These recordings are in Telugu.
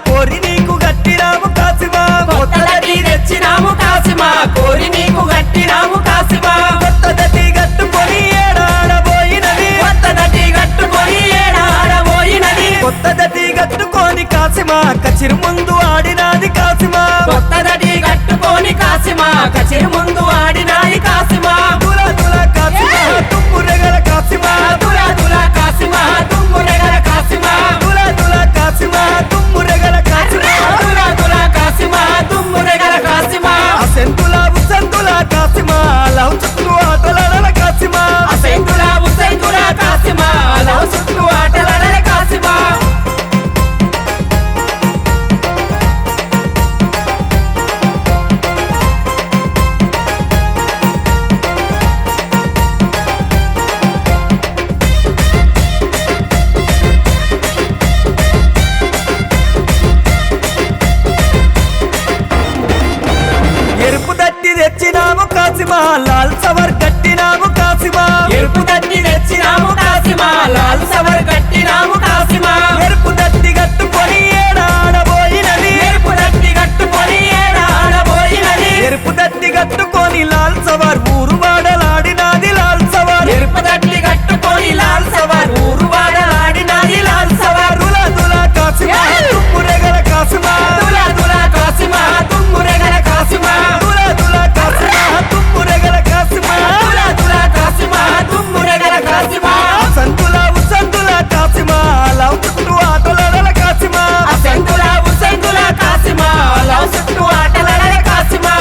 కోరి నీకు గట్టినాము కాసిమా కొత్తదటి తెచ్చినాము కాసిమా కోరి నీకు గట్టినాము కాసిమా కొత్తదటి గట్టుకొని ఏడాడబోయినది కొత్తదటి కట్టుకొని ఏడాడబోయినది కొత్తదటి గట్టుకొని కాసిమా కచిరు ముందు ఆడినాది కాసిమా కొత్తదటి కట్టుకొని కాసిమా కచేరి ముందు ఆడినాయి కాసిమా దుల దుల కాసిమా తుమ్మురెగల కాసిమా దులా దులా కాసిమా దుమ్మురెగల కాసిమా దుల దుల కాసిమా తుమ్మురెగల కాసిమా దులా దులా కాసిమా దుమ్మురెగల కాసిమా అసెంతుల ఉసెంతుల కాసిమా లవ్ చుట్టూ ఆటలాడల కాసిమా అసెందులా ఉసెందులా కాసిమా లవ్ చుట్టూ ఆటలాడల కాసిమా ఎరుపు దట్టి తెచ్చినాము కాసిమా లాల్ సవర్ కట్టినాము కాసిమా ఎరుపు దట్టి తెచ్చినాము కాసిమా లాల్ సవర్ కట్టినాము కాసిమా ఎరుపు దట్టి కట్టుకొని ఏడాడబోయినది ఎరుపు దట్టి కట్టుకొని ఏడాడబోయినది ఎరుపు దట్టి కట్టుకొని లాల్ సవర్ ఊరు వాడలాడినాది లాల్ సవర్ ఎరుపు దట్టి కట్టుకొని లాల్ సవర్ ఊరు వాడలాడినాది లాల్ సవర్ దుల దుల కాసిమా తుమ్మురెగల కాసిమా దులా దులా కాసిమా దుమ్మురెగల కాసిమా దుల దుల కాసిమా తుమ్మురెగల కాసిమా దులా దులా కాసిమా దుమ్మురెగల కాసిమా సంతుల ఉసంతుల కాసిమా లవ్ చుట్టూ ఆటలాడల కాసిమా అసెందులా ఉసెందులా కాసిమా లవ్ చుట్టూ ఆటలాడల కాసిమా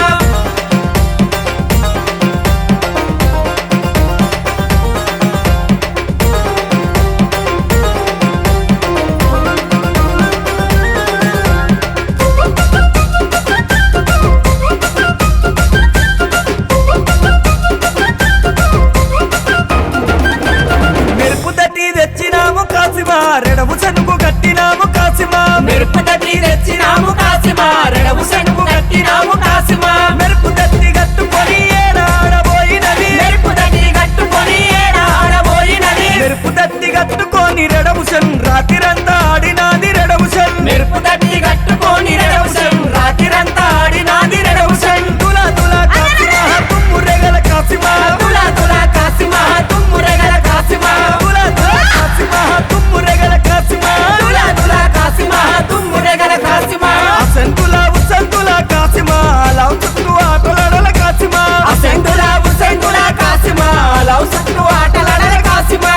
మెరుపు దట్టి తెచ్చినాము కాసిమా రెడవు సనుగు కట్టినాము కాసిమా మెరుపు దట్టి తెచ్చినాము కాసిమా రెడవు సెనుగు కట్టినాము కాసిమా మెరుపు దట్టి కట్టుకొని ఏడాడబోయినది మెరుపు దట్టి కట్టుకొని ఏడాడబోయినది మెరుపు దట్టి కట్టుకొని రెడవుషన్ రాత్రిరంతా ఆడినాది రెడవుషన్ మెరుపు దట్టి కట్టుకొని రెడవుషన్ రాత్రిరంతా ఆడినాది రెడవుషన్ దుల దుల కాసిమా తుమ్మురెగల కాసిమా దులా దులా కాసిమా దుమ్మురెగల కాసిమా దుల దుల కాసిమా తుమ్మురెగల కాసిమా దులా దులా కాసిమా దుమ్మురెగల కాసిమా అసంతుల ఉసంతుల కాసిమా లవ్ చుట్టూ ఆటలాడల కాసిమా అసెందులా ఉసెందులా కాసిమా లవ్ చుట్టూ ఆటలాడల కాసిమా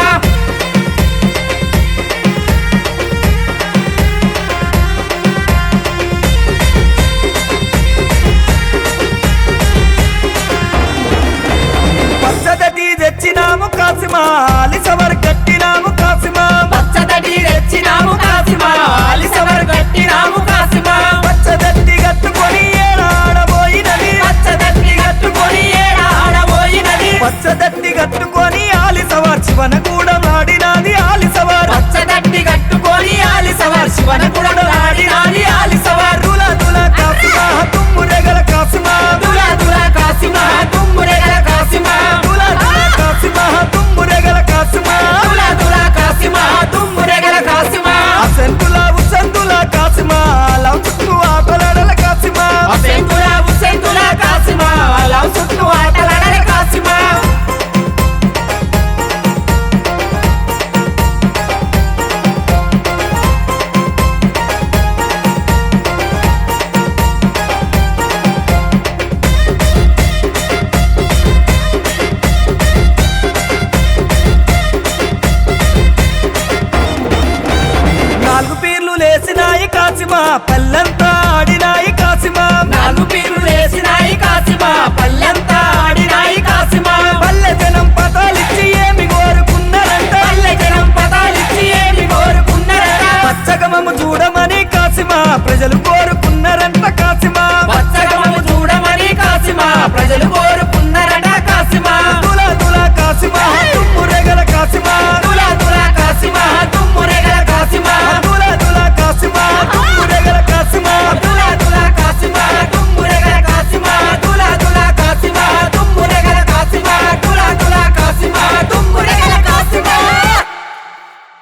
పచ్చదటి తెచ్చినాము కాసిమా ఆలిసవర్ కట్టినాము కాసిమా పచ్చదటి తెచ్చినాము కాసిమా ఆలిసవర్ కట్టినాము కాసిమా పచ్చదట్టి కట్టుకొని ఏడాడబోయినది పచ్చదట్టి కట్టుకొని ఏడాడబోయినది పచ్చదట్టి కట్టుకొని ఆలిసవర్ శివన కూడా ఆడినాది ఆలిసవర్ పచ్చదట్టి కట్టుకొని ఆలిసవర్ శివన కూడా ఆడినాది ఆలిసవర్ దుల దుల కాసిమా తుమ్మురెగల కాసిమా దులా దులా కాసిమా దుమ్మురెగల కాసిమా దుల దుల కాసిమా తుమ్మురెగల కాసిమా దులా దులా కాసిమా దుమ్మురెగల కాసిమా అసంతుల ఉసంతుల కాసిమా లవ్ చుట్టూ ఆటలాడల కాసిమా అసెందులా ఉసెందులా కాసిమా లవ్ చుట్టూ ఆటలాడల కాసిమా నాలుగు పీర్లు లేసినాయి కాసిమా పల్లెంతా ఆడినాయి కాసిమా